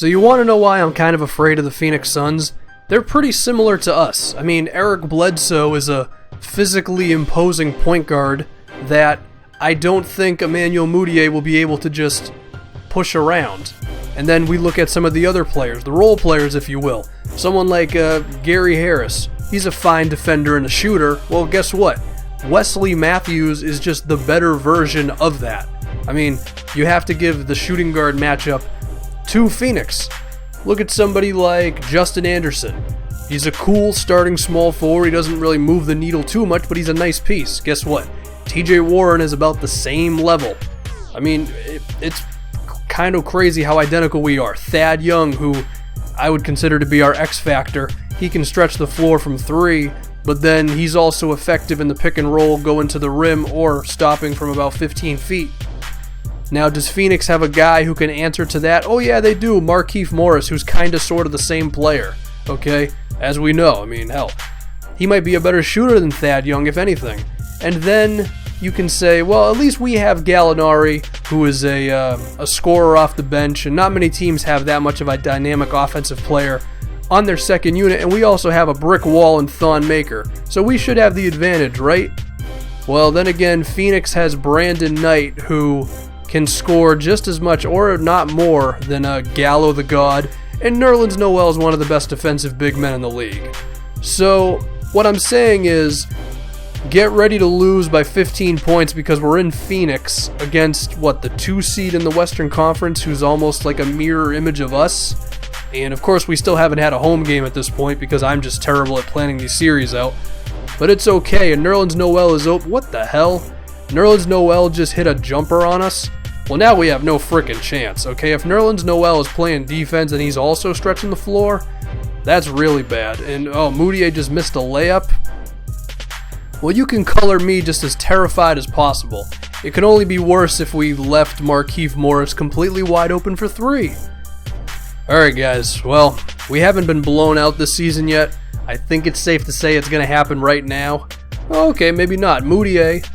So you want to know why I'm kind of afraid of the Phoenix Suns? They're pretty similar to us. I mean, Eric Bledsoe is a physically imposing point guard that I don't think Emmanuel Mudiay will be able to just push around. And then we look at some of the other players, the role players if you will. Someone like Gary Harris. He's a fine defender and a shooter. Well, guess what? Wesley Matthews is just the better version of that. I mean, you have to give the shooting guard matchup to Phoenix. Look at somebody like Justin Anderson. He's a cool starting small forward. He doesn't really move the needle too much, but he's a nice piece. Guess what? TJ Warren is about the same level. I mean, it's kind of crazy how identical we are. Thad Young, who I would consider to be our X factor, he can stretch the floor from three, but then he's also effective in the pick and roll, going to the rim or stopping from about 15 feet. Now, does Phoenix have a guy who can answer to that? Oh yeah, they do. Markieff Morris, who's kind of sort of the same player, okay? As we know, I mean, hell, he might be a better shooter than Thad Young, if anything. And then you can say, well, at least we have Gallinari, who is a scorer off the bench, and not many teams have that much of a dynamic offensive player on their second unit, and we also have a brick wall in Thon Maker, so we should have the advantage, right? Well, then again, Phoenix has Brandon Knight, who can score just as much, or not more, than Gallo the God, and Nerlens Noel is one of the best defensive big men in the league. So, what I'm saying is, get ready to lose by 15 points because we're in Phoenix against, the 2 seed in the Western Conference, who's almost like a mirror image of us. And of course, we still haven't had a home game at this point because I'm just terrible at planning these series out. But it's okay, and Nerlens Noel is open. What the hell? Nerlens Noel just hit a jumper on us? Well, now we have no frickin' chance, okay? If Nerlens Noel is playing defense and he's also stretching the floor, that's really bad. And, Mudiay just missed a layup. Well, you can color me just as terrified as possible. It can only be worse if we left Markieff Morris completely wide open for three. Alright guys, well, we haven't been blown out this season yet. I think it's safe to say it's going to happen right now. Okay, maybe not. Mudiay,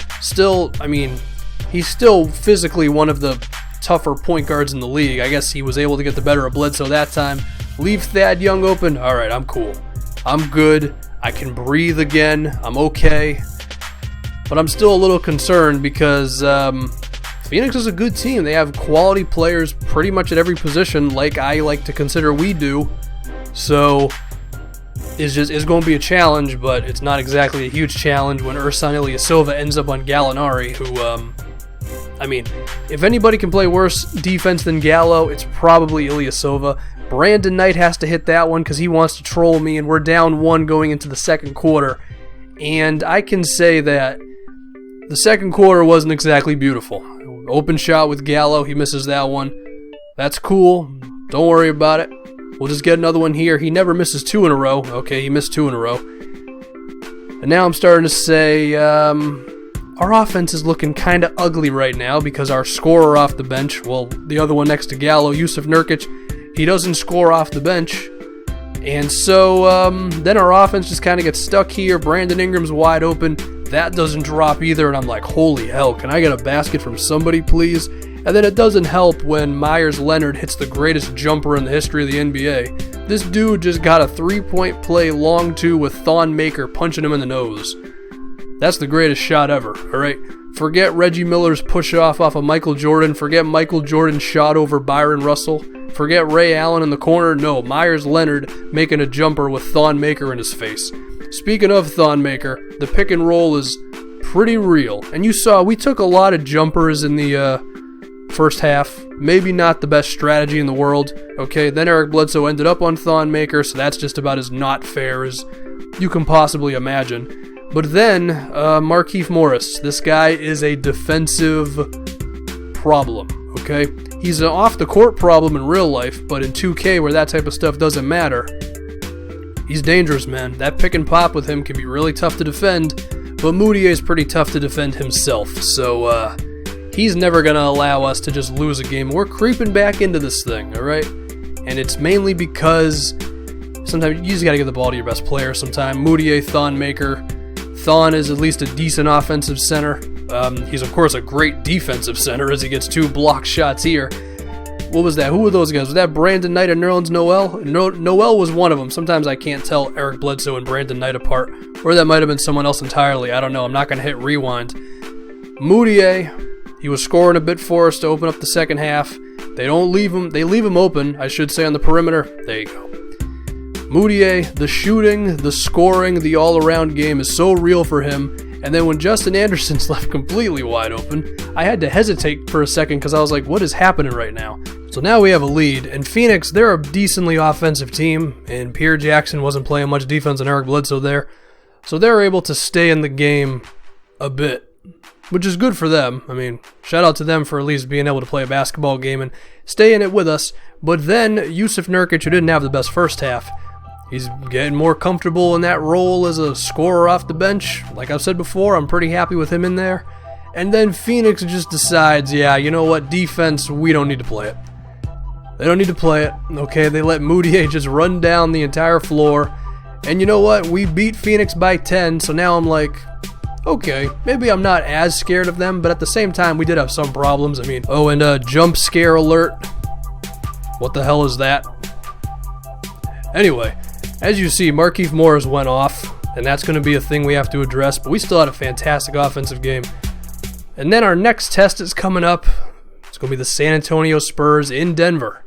he's still physically one of the tougher point guards in the league. I guess he was able to get the better of Bledsoe that time. Leave Thad Young open. Alright, I'm cool. I'm good. I can breathe again. I'm okay. But I'm still a little concerned because Phoenix is a good team. They have quality players pretty much at every position, like I like to consider we do. So it's going to be a challenge, but it's not exactly a huge challenge when Ersan Ilyasova ends up on Gallinari, who, if anybody can play worse defense than Gallo, it's probably Ilyasova. Brandon Knight has to hit that one because he wants to troll me, and we're down 1 going into the second quarter. And I can say that the second quarter wasn't exactly beautiful. Open shot with Gallo, he misses that one. That's cool, don't worry about it. We'll just get another one here. He never misses 2 in a row. Okay, he missed 2 in a row. And now I'm starting to say, our offense is looking kind of ugly right now because our scorer off the bench, well, the other one next to Gallo, Yusuf Nurkic, he doesn't score off the bench. And so then our offense just kind of gets stuck here. Brandon Ingram's wide open. That doesn't drop either, and I'm like, holy hell, can I get a basket from somebody, please? And then it doesn't help when Myers Leonard hits the greatest jumper in the history of the NBA. This dude just got a 3-point play long 2 with Thon Maker punching him in the nose. That's the greatest shot ever, alright? Forget Reggie Miller's push-off of Michael Jordan. Forget Michael Jordan's shot over Byron Russell. Forget Ray Allen in the corner. No, Myers Leonard making a jumper with Thon Maker in his face. Speaking of Thon Maker, the pick and roll is pretty real. And you saw, we took a lot of jumpers in the first half. Maybe not the best strategy in the world. Okay, then Eric Bledsoe ended up on Thon Maker, so that's just about as not fair as you can possibly imagine. But then, Markieff Morris. This guy is a defensive problem, okay? He's an off-the-court problem in real life, but in 2K, where that type of stuff doesn't matter, he's dangerous, man. That pick and pop with him can be really tough to defend, but Mudiay is pretty tough to defend himself, so he's never going to allow us to just lose a game. We're creeping back into this thing, alright? And it's mainly because sometimes you just got to give the ball to your best player sometime. Mudiay, Thon Maker. Thon is at least a decent offensive center. He's, of course, a great defensive center as he gets 2 block shots here. what was that? Who were those guys? Was that Brandon Knight and Nerlens Noel? Noel was one of them. Sometimes I can't tell Eric Bledsoe and Brandon Knight apart. Or that might have been someone else entirely. I don't know. I'm not going to hit rewind. Moutier, he was scoring a bit for us to open up the second half. They leave him open, I should say, on the perimeter. There you go. Moutier, the shooting, the scoring, the all-around game is so real for him. And then when Justin Anderson's left completely wide open, I had to hesitate for a second because I was like, what is happening right now? So now we have a lead, and Phoenix, they're a decently offensive team, and Pierre Jackson wasn't playing much defense and Eric Bledsoe there. So they're able to stay in the game a bit, which is good for them. I mean, shout out to them for at least being able to play a basketball game and stay in it with us. But then Yusuf Nurkic, who didn't have the best first half, he's getting more comfortable in that role as a scorer off the bench. Like I've said before, I'm pretty happy with him in there. And then Phoenix just decides, yeah, you know what, defense, we don't need to play it. They don't need to play it. Okay, they let Moutier just run down the entire floor. And you know what, we beat Phoenix by 10, so now I'm like, okay, maybe I'm not as scared of them, but at the same time, we did have some problems. I mean, oh, and jump scare alert. What the hell is that? Anyway, as you see, Markieff Morris went off, and that's going to be a thing we have to address, but we still had a fantastic offensive game. And then our next test is coming up. It's going to be the San Antonio Spurs in Denver.